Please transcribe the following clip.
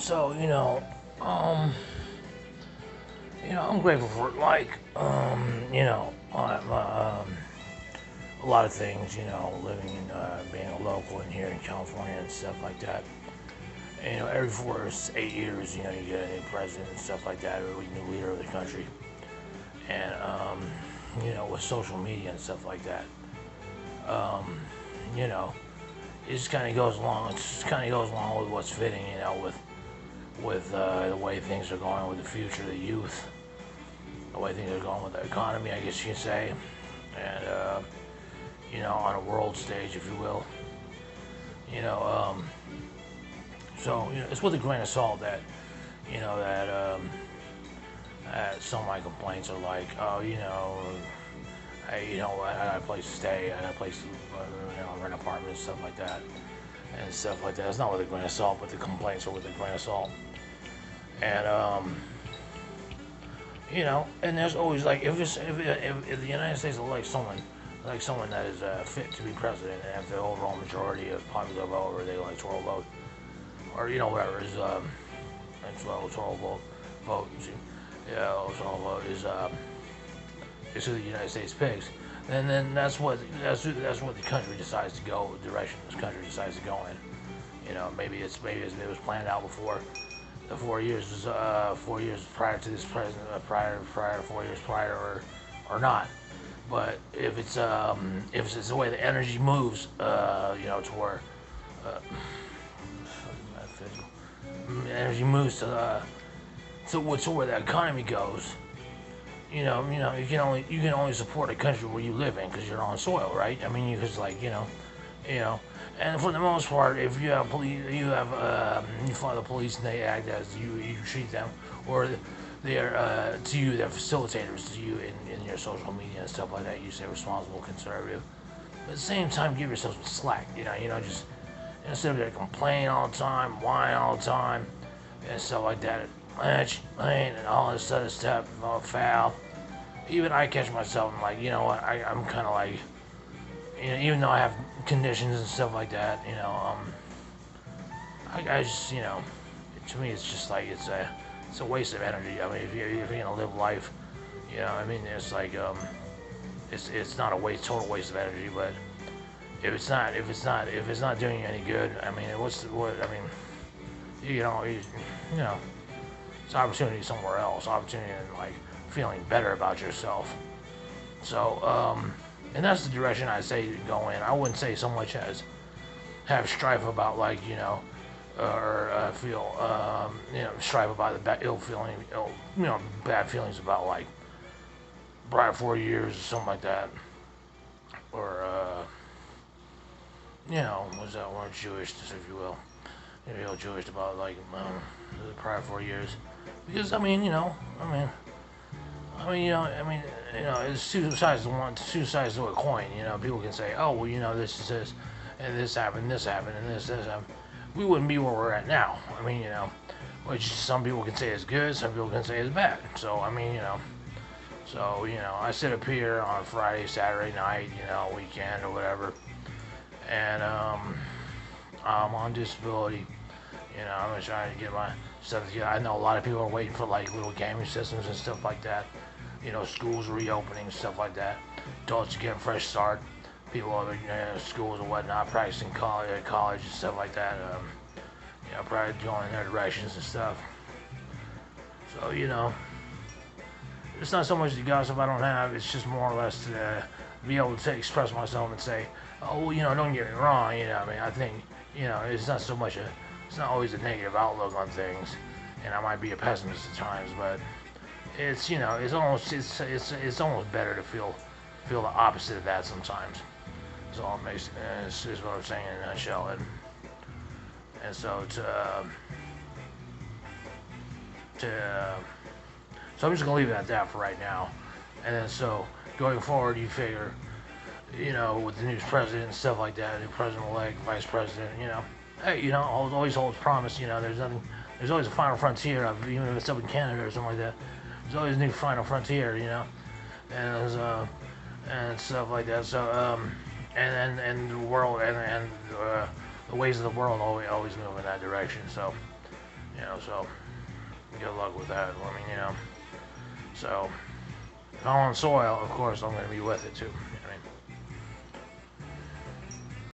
So um, I'm grateful for a lot of things. Living in being a local in here in California and stuff like that. And, every 4 to 8 years, you get a new president and stuff like that, or a new leader of the country. And with social media and stuff like that, um, you know, it just kind of goes along. It just kind of goes along with what's fitting, with the way things are going with the future, the youth, the way things are going with the economy, I guess you could say, and on a world stage, if you will. You know, um, so it's with a grain of salt that some of my complaints are like, oh, I got a place to stay, I got a place to rent an apartment and stuff like that, and stuff like that. It's not with a grain of salt, but the complaints are with a grain of salt. And and there's always like if the United States elect someone that is fit to be president, and if the overall majority of popular vote or the electoral vote or whatever is electoral vote, yeah, electoral vote is who the United States picks, then that's what the country decides to go, the direction this country decides to go in. Maybe it was planned out before the 4 years was 4 years prior to this president, prior 4 years prior, or not. But if it's the way the energy moves, to where energy moves to where the economy goes, you can only support a country where you live in because you're on soil, right? I mean, because you know, and for the most part, if you have you follow the police and they act as you treat them, or they're to you, they're facilitators to you in your social media and stuff like that. You say responsible, conservative, but at the same time, give yourself some slack. Just instead of like complaining all the time, whine all the time, and stuff like that, and all this other stuff, foul. Even I catch myself, I'm like, you know what, I'm kind of like, even though I have conditions and stuff like that, I just, to me, it's just like it's a waste of energy. I mean, if you're gonna live life, I mean, it's like, it's not a total waste of energy, but if it's not doing you any good, I mean, I mean, you know, it's opportunity somewhere else, opportunity and like feeling better about yourself. So, and that's the direction I say to go in. I wouldn't say so much as have strife about or feel strife about the bad feelings about like prior 4 years or something like that, or was that word Jewish, if you will, Jewish about like the prior 4 years, because it's two sides to a coin. People can say, oh, well, this is this, and this happened, and this happened. We wouldn't be where we're at now. Which some people can say is good, some people can say is bad. So, I sit up here on Friday, Saturday night, weekend or whatever, and I'm on disability. I'm trying to get my stuff together. I know a lot of people are waiting for like little gaming systems and stuff like that. Schools reopening, stuff like that. Adults getting fresh start. People are schools and whatnot, practicing college and stuff like that. Probably going in their directions and stuff. So it's not so much the gossip I don't have. It's just more or less to be able to express myself and say, oh, well, don't get me wrong. I think it's not so much it's not always a negative outlook on things, and I might be a pessimist at times, but it's it's almost better to feel the opposite of that sometimes. So it makes is what I'm saying in a nutshell, and so so I'm just gonna leave it at that for right now, and then so going forward, you figure, with the new president and stuff like that, new president-elect, vice president, hey, always holds promise. There's always a final frontier, even if it's up in Canada or something like that. There's always a new final frontier, and stuff like that. So, and the world and the ways of the world always move in that direction. So, So good luck with that. I mean, so if I'm on soil, of course I'm going to be with it too.